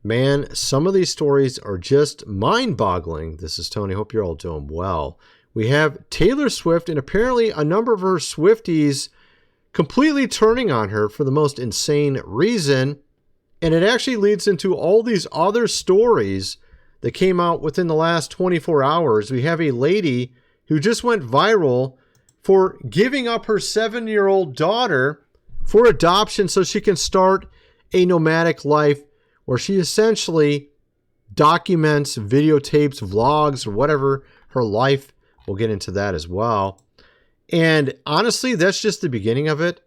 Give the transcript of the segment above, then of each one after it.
Man, some of these stories are just mind-boggling. This is Tony. Hope you're all doing well. We have Taylor Swift and apparently a number of her Swifties completely turning on her for the most insane reason. And it actually leads into all these other stories that came out within the last 24 hours. We have a lady who just went viral for giving up her 7-year-old daughter for adoption so she can start a nomadic life where she essentially documents, videotapes, vlogs, or whatever her life. We'll get into that as well. And honestly, that's just the beginning of it.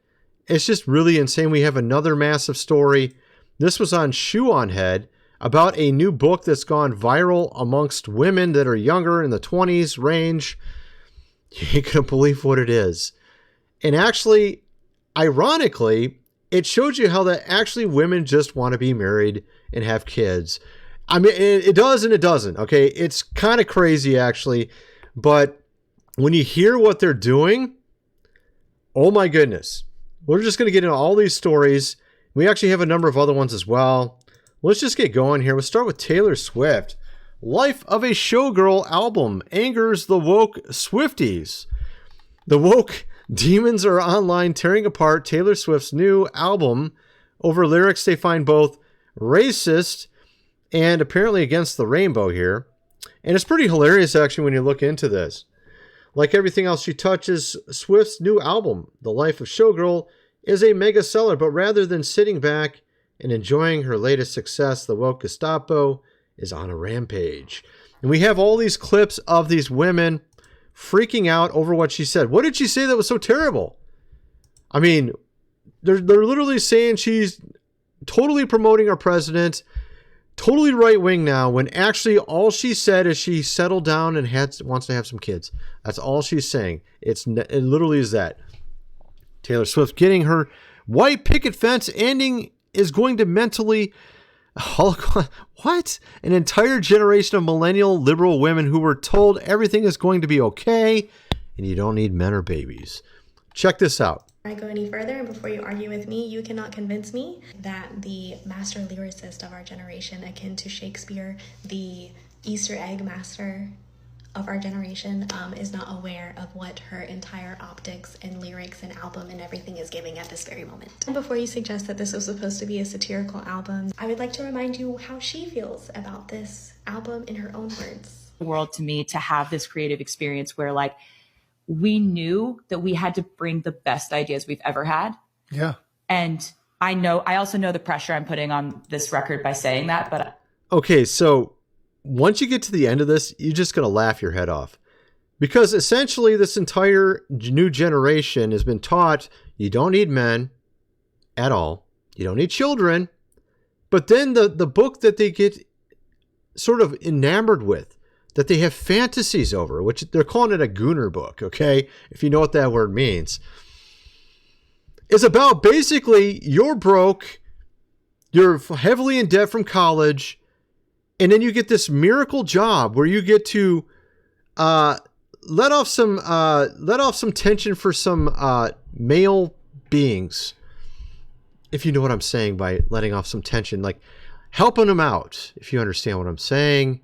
It's just really insane. We have another massive story. This was on Shoe on Head about a new book that's gone viral amongst women that are younger in the 20s range. You ain't gonna believe what it is. And actually, ironically, it shows you how that actually women just want to be married and have kids. I mean, it does and it doesn't. Okay. It's kind of crazy actually. But when you hear what they're doing, oh my goodness. We're just going to get into all these stories. We actually have a number of other ones as well. Let's just get going here. We'll start with Taylor Swift. Life of a Showgirl album angers the woke Swifties. The woke demons are online tearing apart Taylor Swift's new album over lyrics they find both racist and apparently against the rainbow here. And it's pretty hilarious actually when you look into this. Like everything else she touches, Swift's new album, The Life of Showgirl, is a mega seller, but rather than sitting back and enjoying her latest success, the woke Gestapo is on a rampage. And we have all these clips of these women freaking out over what she said. What did she say that was so terrible? I mean, they're literally saying she's totally promoting our president, totally right-wing now, when actually all she said is she settled down and wants to have some kids. That's all she's saying. It literally is that. Taylor Swift getting her white picket fence ending is going to mentally what? An entire generation of millennial liberal women who were told everything is going to be okay and you don't need men or babies. Check this out. Before I go any further, and before you argue with me, you cannot convince me that the master lyricist of our generation, akin to Shakespeare, the Easter egg master of our generation, is not aware of what her entire optics and lyrics and album and everything is giving at this very moment. And before you suggest that this was supposed to be a satirical album, I would like to remind you how she feels about this album in her own words. World to me to have this creative experience where like we knew that we had to bring the best ideas we've ever had. Yeah. And I also know the pressure I'm putting on this record by saying that, but okay, so once you get to the end of this, you're just going to laugh your head off. Because essentially this entire new generation has been taught you don't need men at all. You don't need children. But then the book that they get sort of enamored with, that they have fantasies over, which they're calling it a gooner book, okay? If you know what that word means. Is about basically you're broke, you're heavily in debt from college, and then you get this miracle job where you get to let off some tension for some male beings. If you know what I'm saying by letting off some tension, like helping them out, if you understand what I'm saying,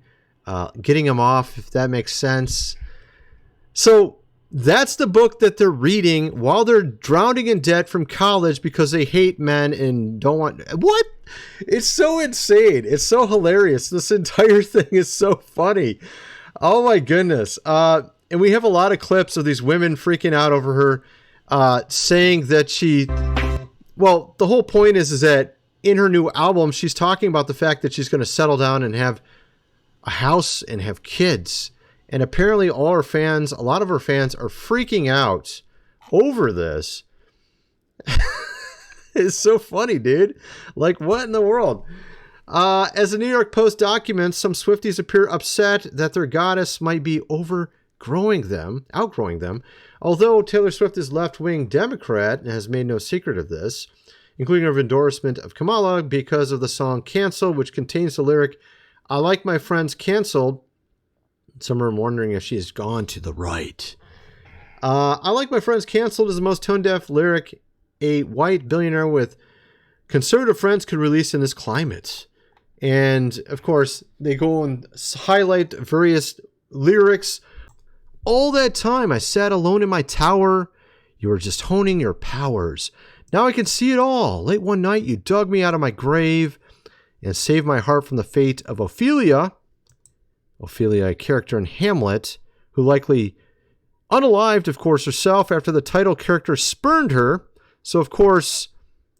getting them off, if that makes sense. So that's the book that they're reading while they're drowning in debt from college because they hate men and don't want... What? It's so insane. It's so hilarious. This entire thing is so funny. Oh my goodness. And we have a lot of clips of these women freaking out over her, saying that she... Well, the whole point is that in her new album, she's talking about the fact that she's going to settle down and have a house and have kids. And apparently all her fans, a lot of her fans are freaking out over this. It's so funny, dude. Like, what in the world? As the New York Post documents, some Swifties appear upset that their goddess might be outgrowing them. Although Taylor Swift is left-wing Democrat and has made no secret of this, including her endorsement of Kamala because of the song Cancel, which contains the lyric, "I like my friends canceled." Some are wondering if she has gone to the right. "I like my friends canceled" is the most tone-deaf lyric a white billionaire with conservative friends could release in this climate. And of course, they go and highlight various lyrics. All that time I sat alone in my tower. You were just honing your powers. Now I can see it all. Late one night, you dug me out of my grave and saved my heart from the fate of Ophelia. Ophelia, a character in Hamlet, who likely unalived, of course, herself after the title character spurned her. So, of course,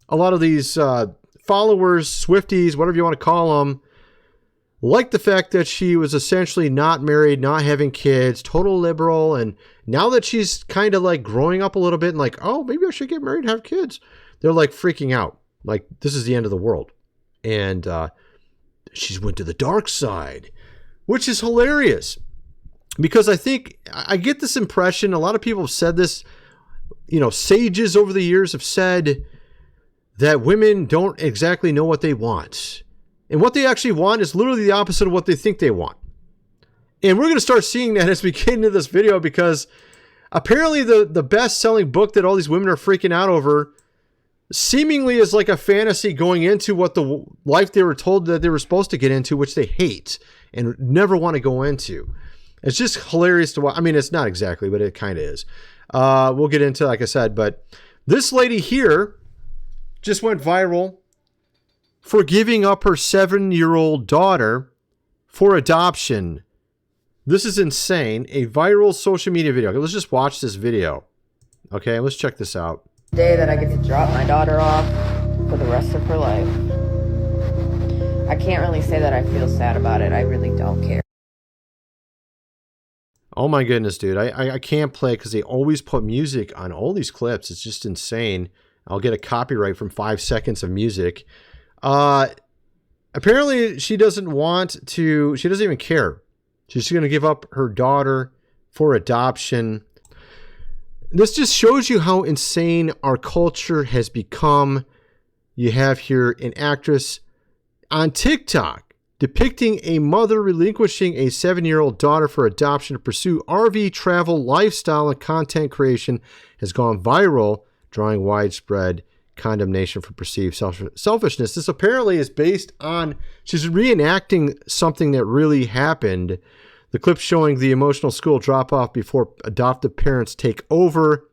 a lot of these followers, Swifties, whatever you want to call them, like the fact that she was essentially not married, not having kids, total liberal. And now that she's kind of like growing up a little bit and like, oh, maybe I should get married and have kids, they're like freaking out. Like, this is the end of the world. And she's went to the dark side, which is hilarious. Because I think I get this impression, a lot of people have said this, you know, sages over the years have said that women don't exactly know what they want. And what they actually want is literally the opposite of what they think they want. And we're going to start seeing that as we get into this video, because apparently the best-selling book that all these women are freaking out over seemingly is like a fantasy going into what the life they were told that they were supposed to get into, which they hate and never want to go into. It's just hilarious to watch. I mean, it's not exactly, but it kind of is. We'll get into, like I said, but this lady here just went viral for giving up her 7-year-old daughter for adoption. This is insane. A viral social media video. Okay, let's just watch this video. Okay, let's check this out. Day that I get to drop my daughter off for the rest of her life. I can't really say that I feel sad about it. I really don't care. Oh my goodness, dude. I can't play because they always put music on all these clips. It's just insane. I'll get a copyright from 5 seconds of music. Apparently she doesn't want to, she doesn't even care. She's going to give up her daughter for adoption. This just shows you how insane our culture has become. You have here an actress on TikTok depicting a mother relinquishing a 7-year-old daughter for adoption to pursue RV travel lifestyle, and content creation has gone viral, drawing widespread condemnation for perceived selfishness. This apparently is based on, she's reenacting something that really happened. The clip showing the emotional school drop-off before adoptive parents take over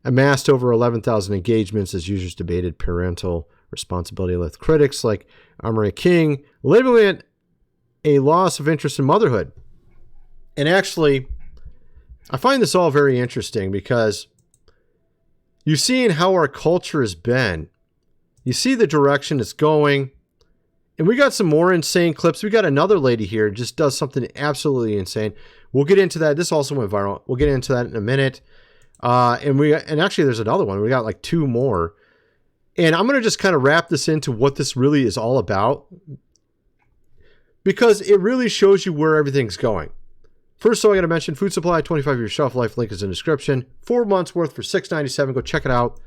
amassed over 11,000 engagements as users debated parental responsibility with critics like Amory King, labeling it a loss of interest in motherhood. And actually, I find this all very interesting because you're seeing how our culture has been. You see the direction it's going. And we got some more insane clips. We got another lady here just does something absolutely insane. We'll get into that. This also went viral. We'll get into that in a minute. And actually there's another one. We got like 2 more. And I'm going to just kind of wrap this into what this really is all about, because it really shows you where everything's going. First, so I got to mention Food Supply, 25-year shelf life. Link is in the description. 4 months worth for $6.97. Go check it out.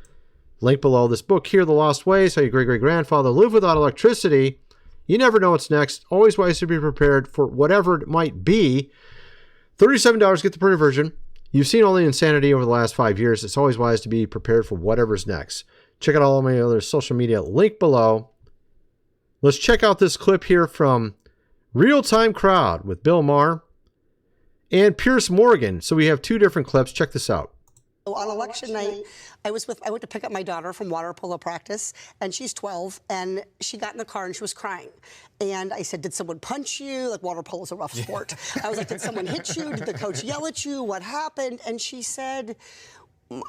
Link below. This book here, The Lost Ways, How Your Great-Great-Grandfather Lived Without Electricity. You never know what's next. Always wise to be prepared for whatever it might be. $37. Get the printed version. You've seen all the insanity over the last 5 years. It's always wise to be prepared for whatever's next. Check out all my other social media. Link below. Let's check out this clip here from Real Time Crowd with Bill Maher and Pierce Morgan. So we have 2 different clips. Check this out. On election night, I went to pick up my daughter from water polo practice, and she's 12, and she got in the car and she was crying. And I said, did someone punch you? Like, water polo is a rough sport. I was like, did someone hit you? Did the coach yell at you? What happened? And she said,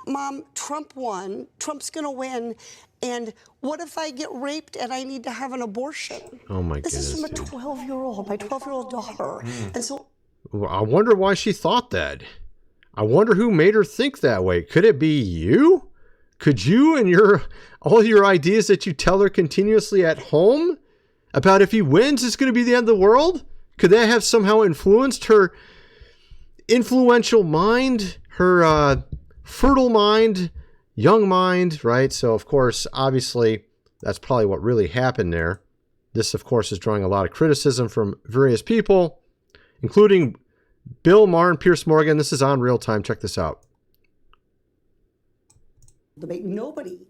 Mom, Trump won. Trump's going to win. And what if I get raped and I need to have an abortion? Oh, my goodness. This is from a 12-year-old, my 12-year-old daughter. And so I wonder why she thought that. I wonder who made her think that way. Could it be you? Could you and all your ideas that you tell her continuously at home about if he wins, it's going to be the end of the world? Could that have somehow influenced her influential mind, her fertile mind, young mind, right? So, of course, obviously, that's probably what really happened there. This, of course, is drawing a lot of criticism from various people, including Bill Maher and Pierce Morgan. This is on Real Time. Check this out. debate. Nobody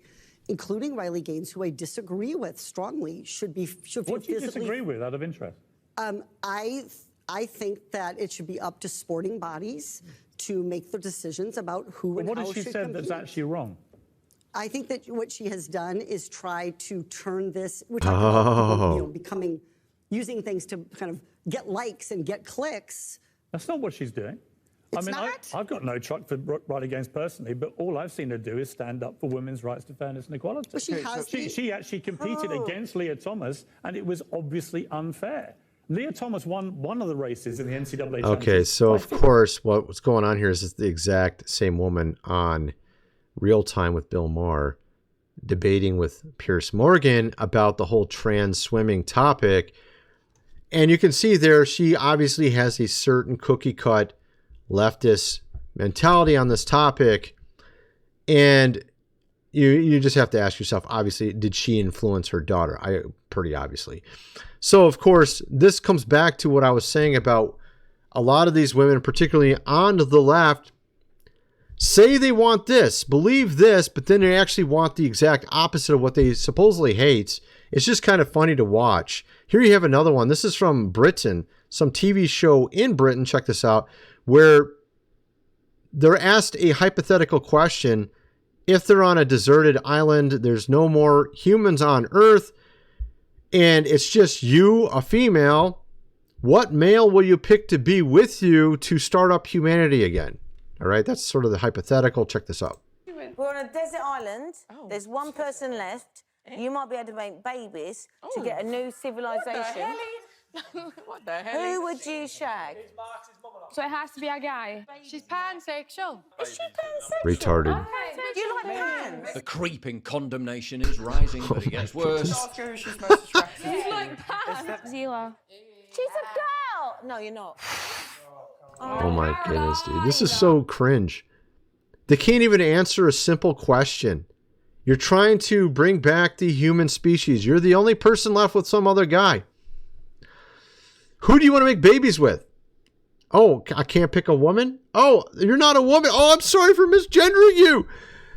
including Riley Gaines, who I disagree with strongly, should be What do you disagree with, out of interest? I think that it should be up to sporting bodies to make the decisions about who and What how has she should said compete. that's actually wrong? I think that what she has done is try to turn this. We're talking about people, becoming, using things to kind of get likes and get clicks. That's not what she's doing. It's I mean, not? I've got no truck for Riley Gaines personally, but all I've seen her do is stand up for women's rights to fairness and equality. But she has She actually competed against Leah Thomas, and it was obviously unfair. Leah Thomas won one of the races in the NCAA. Okay, so of course, what's going on here is the exact same woman on Real Time with Bill Maher debating with Pierce Morgan about the whole trans swimming topic. And you can see there, she obviously has a certain cookie cut leftist mentality on this topic. And you just have to ask yourself, obviously, did she influence her daughter? Pretty obviously. So, of course, this comes back to what I was saying about a lot of these women, particularly on the left, say they want this, believe this, but then they actually want the exact opposite of what they supposedly hate. It's just kind of funny to watch. Here you have another one. This is from Britain, some TV show in Britain, check this out, where they're asked a hypothetical question. If they're on a deserted island, there's no more humans on Earth, and it's just you, a female, what male will you pick to be with you to start up humanity again? All right, that's sort of the hypothetical. Check this out. We're on a desert island. There's one person left. You might be able to make babies to get a new civilization. What the hell? Who would you shag? So it has to be a guy. She's pansexual. Is she pansexual? Retarded. You like pans? The creeping condemnation is rising, but it gets worse. She's like pans. Zila. She's a girl. No, you're not. Oh my goodness, dude. This is so cringe. They can't even answer a simple question. You're trying to bring back the human species. You're the only person left with some other guy. Who do you want to make babies with? Oh, I can't pick a woman? Oh, you're not a woman. Oh, I'm sorry for misgendering you.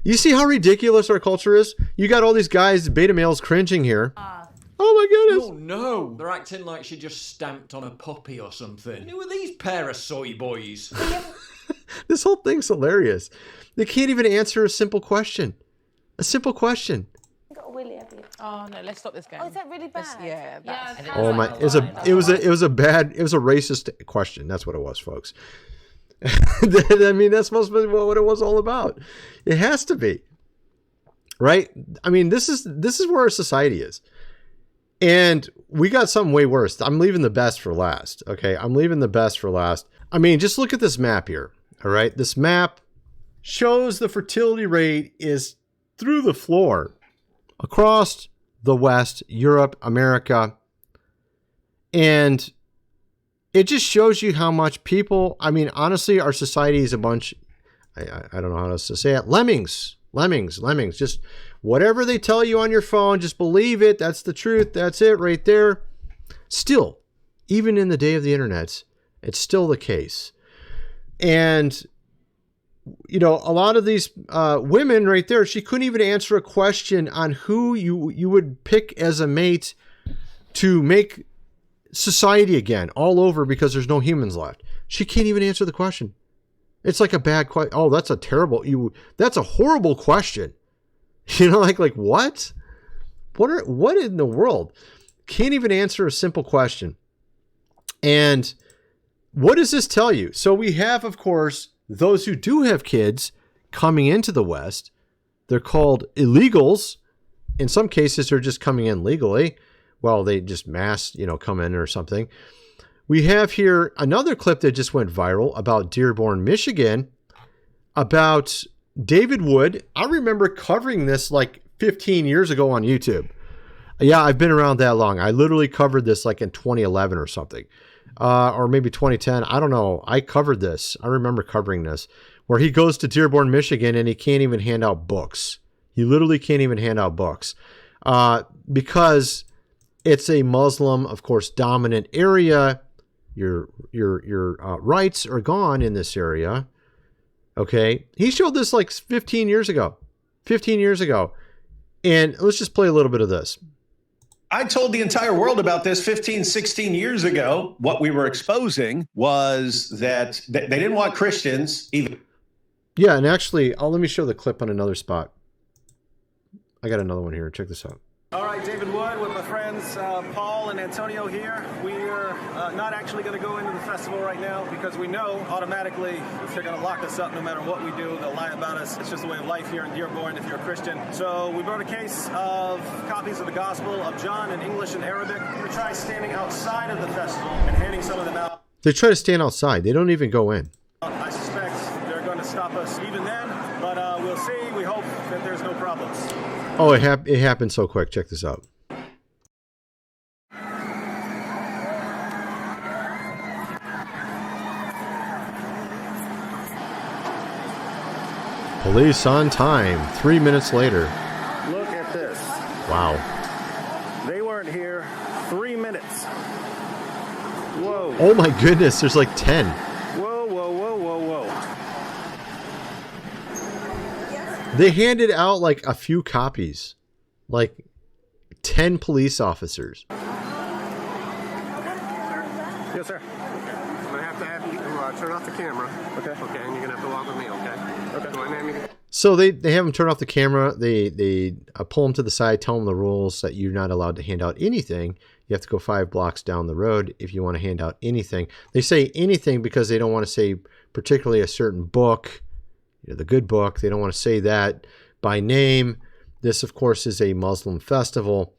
You see how ridiculous our culture is? You got all these guys, beta males, cringing here. Oh my goodness. Oh no, they're acting like she just stamped on a puppy or something. Who are these pair of soy boys? This whole thing's hilarious. They can't even answer a simple question. A simple question. You got a willy, have you? Oh no, let's stop this game. Oh, is that really bad? Yeah, that's Oh my! It was a racist question. That's what it was, folks. I mean, that's supposed to be what it was all about. It has to be, right? I mean, this is where our society is, and we got something way worse. I'm leaving the best for last. Okay, I'm leaving the best for last. I mean, just look at this map here. All right, this map shows the fertility rate is through the floor across the West, Europe, America. And it just shows you how much people, I mean, honestly, our society is a bunch, I don't know how else to say it, lemmings. Just whatever they tell you on your phone, just believe it. That's the truth. That's it right there. Still, even in the day of the internet, it's still the case. And you know, a lot of these women right there, she couldn't even answer a question on who you would pick as a mate to make society again all over because there's no humans left. She can't even answer the question. It's like a bad question. Oh, that's a horrible question. You know, like what? What in the world? Can't even answer a simple question. And what does this tell you? So we have, of course, those who do have kids coming into the West. They're called illegals. In some cases, they're just coming in legally. Well, they just mass, come in or something. We have here another clip that just went viral about Dearborn, Michigan, about David Wood. I remember covering this like 15 years ago on YouTube. Yeah, I've been around that long. I literally covered this like in 2011 or something. Or maybe 2010. I don't know. I covered this. I remember covering this, where he goes to Dearborn, Michigan, and he can't even hand out books. He literally can't even hand out books because it's a Muslim, of course, dominant area. Your rights are gone in this area. Okay. He showed this like 15 years ago. And let's just play a little bit of this. I told the entire world about this 15, 16 years ago. What we were exposing was that they didn't want Christians even. Yeah, and actually, let me show the clip on another spot. I got another one here. Check this out. All right, David Wood with my friends Paul and Antonio here. We're not actually going to go into the festival right now because we know automatically if they're going to lock us up no matter what we do, they'll lie about us. It's just the way of life here in Dearborn if you're a Christian. So we brought a case of copies of the Gospel of John in English and Arabic. We're going to try standing outside of the festival and handing some of them out. They try to stand outside. They don't even go in. I suspect they're going to stop us even then, but we'll see. We hope that there's no problems. Oh, it happened so quick. Check this out. Police on time. 3 minutes later. Look at this. Wow. They weren't here 3 minutes. Whoa. Oh my goodness, there's like 10. Whoa, whoa, whoa, whoa, whoa. They handed out like a few copies. Like 10 police officers. Yes, sir. I'm going to have you turn off the camera. Okay. Okay, and you're going to have to walk with me, okay? Okay. So they have them turn off the camera. They pull them to the side, tell them the rules that you're not allowed to hand out anything. You have to go 5 blocks down the road if you want to hand out anything. They say anything because they don't want to say particularly a certain book, the good book. They don't want to say that by name. This, of course, is a Muslim festival.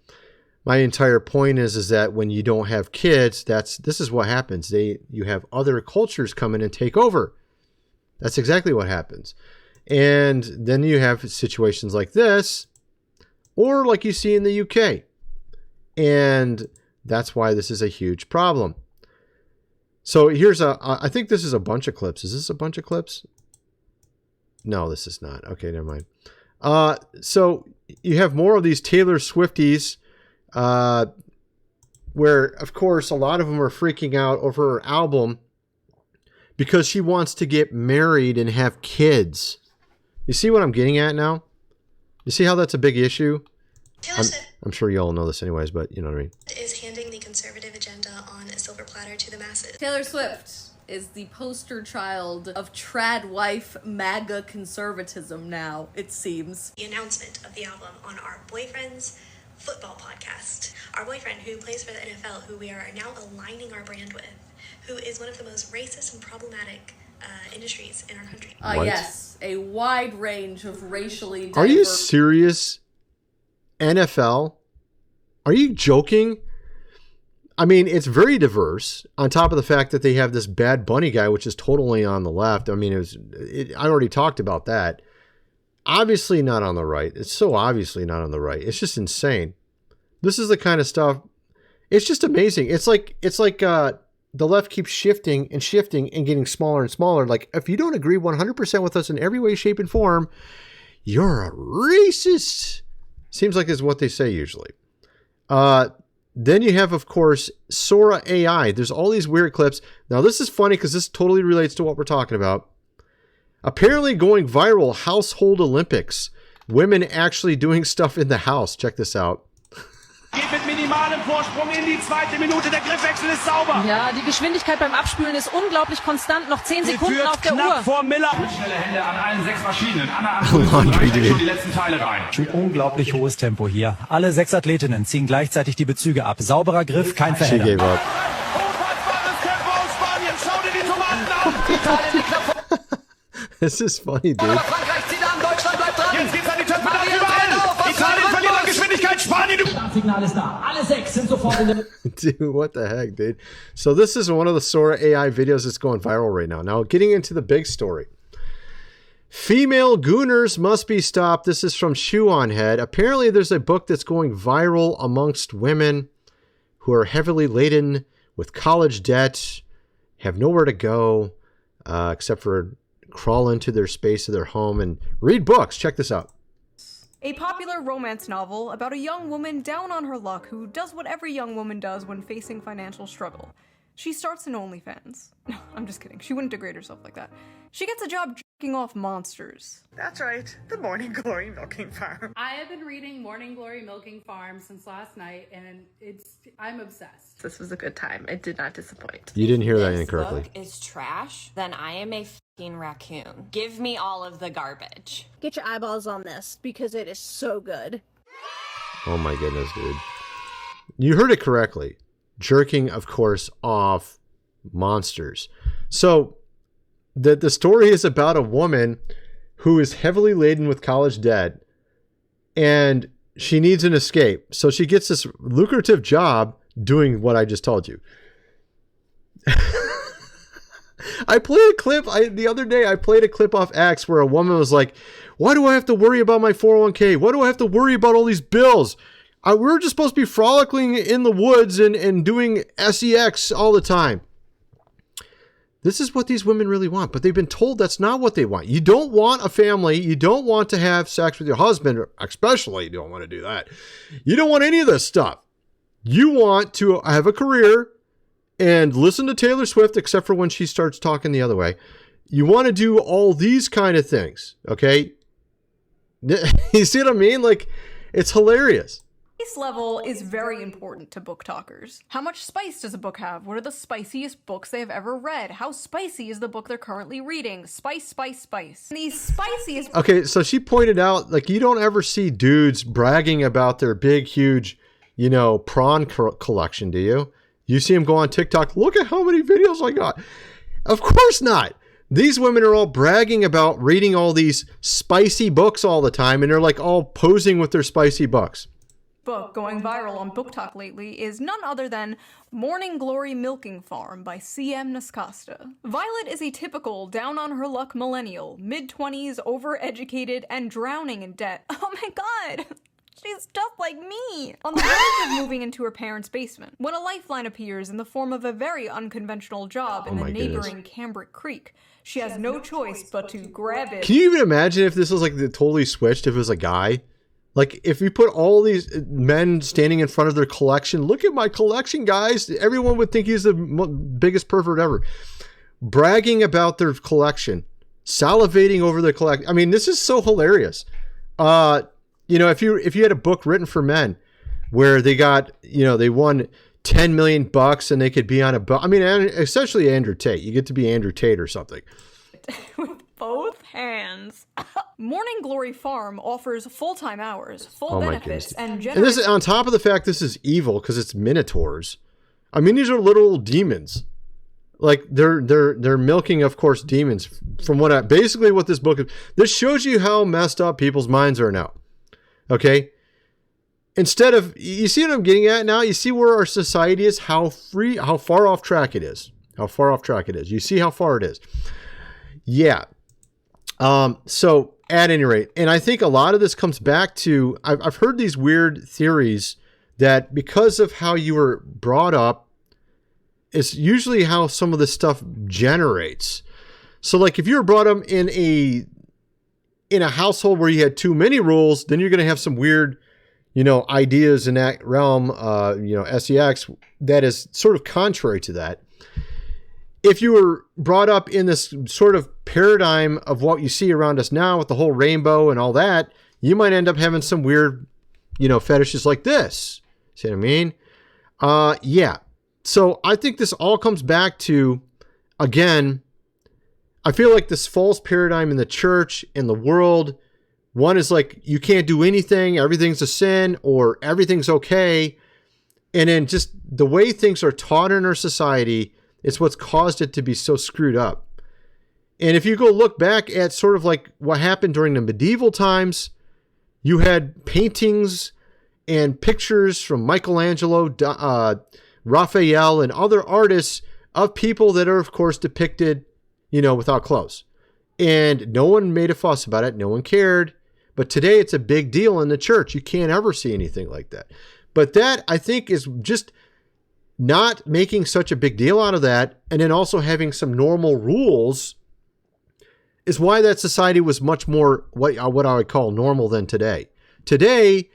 My entire point is that when you don't have kids, this is what happens. You have other cultures come in and take over. That's exactly what happens. And then you have situations like this, or like you see in the UK. And that's why this is a huge problem. So here's I think this is a bunch of clips. Is this a bunch of clips? No, this is not. Okay, never mind. So you have more of these Taylor Swifties, where, of course, a lot of them are freaking out over her album because she wants to get married and have kids. You see what I'm getting at now? You see how that's a big issue? I'm sure you all know this anyways, but you know what I mean. Is handing the conservative agenda on a silver platter to the masses. Taylor Swift is the poster child of trad wife MAGA conservatism now, it seems. The announcement of the album on our boyfriend's football podcast. Our boyfriend who plays for the NFL, who we are now aligning our brand with, who is one of the most racist and problematic industries in our country. Yes, a wide range of racially diverse... Are you serious? NFL? Are you joking? I mean, it's very diverse, on top of the fact that they have this Bad Bunny guy, which is totally on the left. I mean, I already talked about that. Obviously not on the right. It's so obviously not on the right. It's just insane. This is the kind of stuff. It's just amazing. It's like the left keeps shifting and getting smaller and smaller. Like, if you don't agree 100% with us in every way, shape, and form, you're a racist. Seems like is what they say usually. Then you have, of course, Sora AI. There's all these weird clips. Now, this is funny because this totally relates to what we're talking about. Apparently going viral, household Olympics. Women actually doing stuff in the house. Check this out. Geht mit minimalem Vorsprung in die zweite Minute. Der Griffwechsel ist sauber. Ja, die Geschwindigkeit beim Abspülen ist unglaublich konstant. Noch 10 Sekunden auf der knapp Uhr. Vor Miller. Schnelle Hände an allen 6 Maschinen. Anna Anton reicht schon die letzten Teile rein. Ein unglaublich hohes Tempo hier. Alle 6 Athletinnen ziehen gleichzeitig die Bezüge ab. Sauberer Griff, kein Verhedder. She gave up. Unfassbares Tempo aus Spanien. Schau dir die Tomaten an. This is funny, dude. Frankreich zieht an, Deutschland bleibt dran. Jetzt geht's an die Töpfe nach überall. Italien verliert an Geschwindigkeit. Spanien. Signal ist da. Alle 6 sind sofort in der... Dude, what the heck, dude? So this is one of the Sora AI videos that's going viral right now. Now, getting into the big story. Female gooners must be stopped. This is from Shoe on Head. Apparently, there's a book that's going viral amongst women who are heavily laden with college debt, have nowhere to go except for crawl into their space of their home and read books. Check this out. A popular romance novel about a young woman down on her luck who does what every young woman does when facing financial struggle. She starts an OnlyFans. No, I'm just kidding. She wouldn't degrade herself like that. She gets a job off monsters. That's right, the Morning Glory Milking Farm. I have been reading Morning Glory Milking Farm since last night, and I'm obsessed. This was a good time. It did not disappoint. You didn't hear that This incorrectly. book is trash, then I am a fucking raccoon. Give me all of the garbage. Get your eyeballs on this because it is so good. Oh my goodness, dude. You heard it correctly. Jerking, of course, off monsters. So the story is about a woman who is heavily laden with college debt and she needs an escape. So she gets this lucrative job doing what I just told you. I played a clip the other day. I played a clip off X where a woman was like, why do I have to worry about my 401k? Why do I have to worry about all these bills? We're just supposed to be frolicking in the woods and doing sex all the time. This is what these women really want, but they've been told that's not what they want. You don't want a family. You don't want to have sex with your husband, especially you don't want to do that. You don't want any of this stuff. You want to have a career and listen to Taylor Swift, except for when she starts talking the other way. You want to do all these kind of things, okay? You see what I mean? Like, it's hilarious. Spice level is very important to book talkers. How much spice does a book have? What are the spiciest books they have ever read? How spicy is the book they're currently reading? Spice, spice, spice. And these spiciest... Okay, so she pointed out, like, you don't ever see dudes bragging about their big, huge, prawn collection, do you? You see them go on TikTok, look at how many videos I got. Of course not. These women are all bragging about reading all these spicy books all the time, and they're like all posing with their spicy books. Book going viral on BookTok lately is none other than Morning Glory Milking Farm by C.M. Nascosta. Violet is a typical down-on-her-luck millennial, mid-20s, overeducated, and drowning in debt. Oh my god! She's just like me! On the verge of moving into her parents' basement, when a lifeline appears in the form of a very unconventional job in the neighboring Cambric Creek. She has no choice but to grab it. Can you even imagine if this was like totally switched, if it was a guy? Like, if you put all these men standing in front of their collection, look at my collection, guys. Everyone would think he's the biggest pervert ever. Bragging about their collection, salivating over their collection. I mean, this is so hilarious. If you had a book written for men where they got, they won $10 million and they could be on a boat. I mean, essentially Andrew Tate. You get to be Andrew Tate or something. With both hands. Morning Glory Farm offers full-time hours, full benefits, and this is on top of the fact this is evil because it's minotaurs. I mean, these are little demons. Like they're milking, of course, demons. From basically what this book is, this shows you how messed up people's minds are now. Okay. Instead of, you see what I'm getting at now? You see where our society is, how far off track it is. You see how far it is. Yeah. So at any rate, and I think a lot of this comes back to, I've heard these weird theories that because of how you were brought up, it's usually how some of this stuff generates. So like if you were brought up in a household where you had too many rules, then you're going to have some weird, ideas in that realm, sex that is sort of contrary to that. If you were brought up in this sort of paradigm of what you see around us now with the whole rainbow and all that, you might end up having some weird, fetishes like this. See what I mean? Yeah. So I think this all comes back to, again, I feel like this false paradigm in the church, in the world, one is like, you can't do anything, everything's a sin, or everything's okay. And then just the way things are taught in our society, it's what's caused it to be so screwed up. And if you go look back at sort of like what happened during the medieval times, you had paintings and pictures from Michelangelo, Raphael, and other artists of people that are, of course, depicted, without clothes. And no one made a fuss about it. No one cared. But today it's a big deal in the church. You can't ever see anything like that. But that, I think, is just not making such a big deal out of that, and then also having some normal rules, is why that society was much more what I would call normal than today. Today,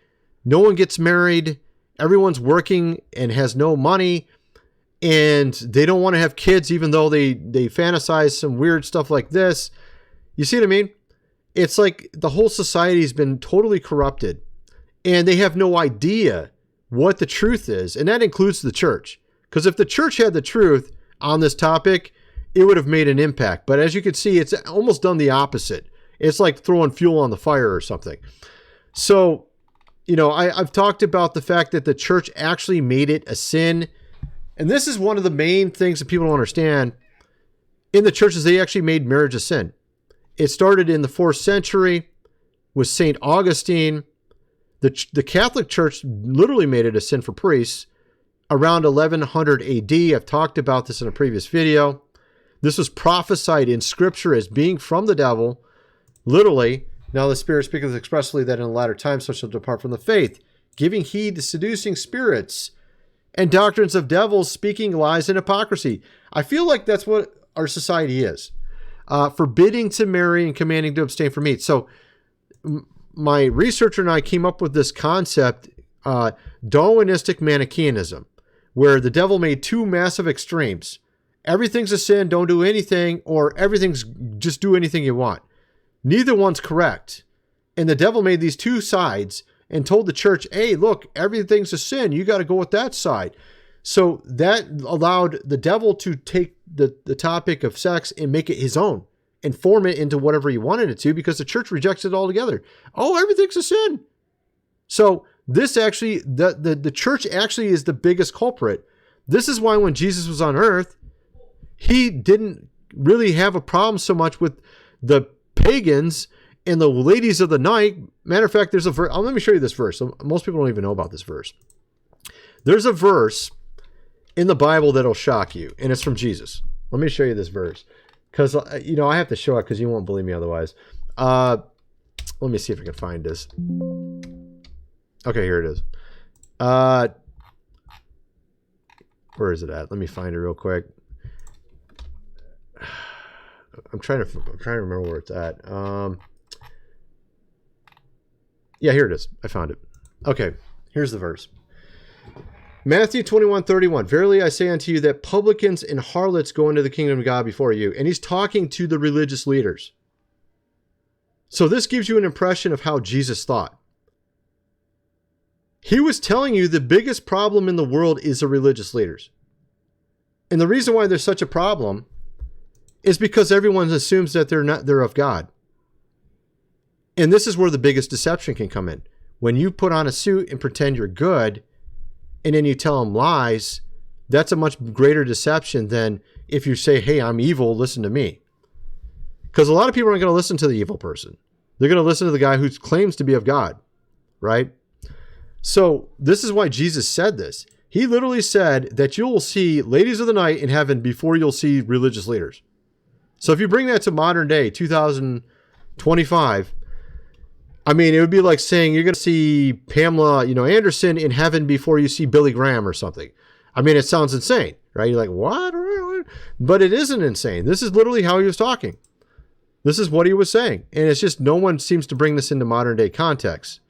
no one gets married, everyone's working and has no money, and they don't want to have kids even though they fantasize some weird stuff like this. You see what I mean? It's like the whole society's been totally corrupted, and they have no idea what the truth is, and that includes the church. Because if the church had the truth on this topic, it would have made an impact. But as you can see, it's almost done the opposite. It's like throwing fuel on the fire or something. So, you know, I've talked about the fact that the church actually made it a sin. And this is one of the main things that people don't understand. In the churches, they actually made marriage a sin. It started in the 4th century with St. Augustine. The Catholic Church literally made it a sin for priests around 1100 AD. I've talked about this in a previous video. This was prophesied in Scripture as being from the devil. Literally, now the Spirit speaketh expressly that in the latter times such shall depart from the faith, giving heed to seducing spirits and doctrines of devils, speaking lies and hypocrisy. I feel like that's what our society is. Forbidding to marry and commanding to abstain from meat. So my researcher and I came up with this concept, Darwinistic Manichaeanism, where the devil made two massive extremes. Everything's a sin, don't do anything, or everything's just do anything you want. Neither one's correct. And the devil made these two sides and told the church, hey, look, everything's a sin. You got to go with that side. So that allowed the devil to take the topic of sex and make it his own and form it into whatever he wanted it to, because the church rejects it altogether. Oh, everything's a sin. So this actually, the church actually is the biggest culprit. This is why when Jesus was on earth, he didn't really have a problem so much with the pagans and the ladies of the night. Matter of fact, there's a verse. Let me show you this verse. Most people don't even know about this verse. There's a verse in the Bible that'll shock you, and it's from Jesus. Let me show you this verse, because you know I have to show it because you won't believe me otherwise. Let me see if I can find this. Okay, here it is. Where is it at? Let me find it real quick. I'm trying to remember where it's at. Yeah, here it is. I found it. Okay, here's the verse. Matthew 21:31. Verily I say unto you that publicans and harlots go into the kingdom of God before you. And he's talking to the religious leaders. So this gives you an impression of how Jesus thought. He was telling you the biggest problem in the world is the religious leaders. And the reason why there's such a problem is because everyone assumes that they're of God. And this is where the biggest deception can come in. When you put on a suit and pretend you're good, and then you tell them lies, that's a much greater deception than if you say, hey, I'm evil, listen to me. Because a lot of people aren't going to listen to the evil person. They're going to listen to the guy who claims to be of God, right? So this is why Jesus said this. He literally said that you'll see ladies of the night in heaven before you'll see religious leaders. So if you bring that to modern day, 2025, I mean, it would be like saying you're going to see Pamela, Anderson in heaven before you see Billy Graham or something. I mean, it sounds insane, right? You're like, what? But it isn't insane. This is literally how he was talking. This is what he was saying. And it's just no one seems to bring this into modern day context.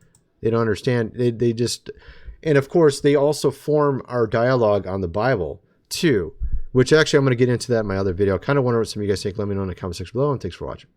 They don't understand. They just, and of course, they also form our dialogue on the Bible too, which actually I'm going to get into that in my other video. I kind of wonder what some of you guys think. Let me know in the comment section below, and thanks for watching.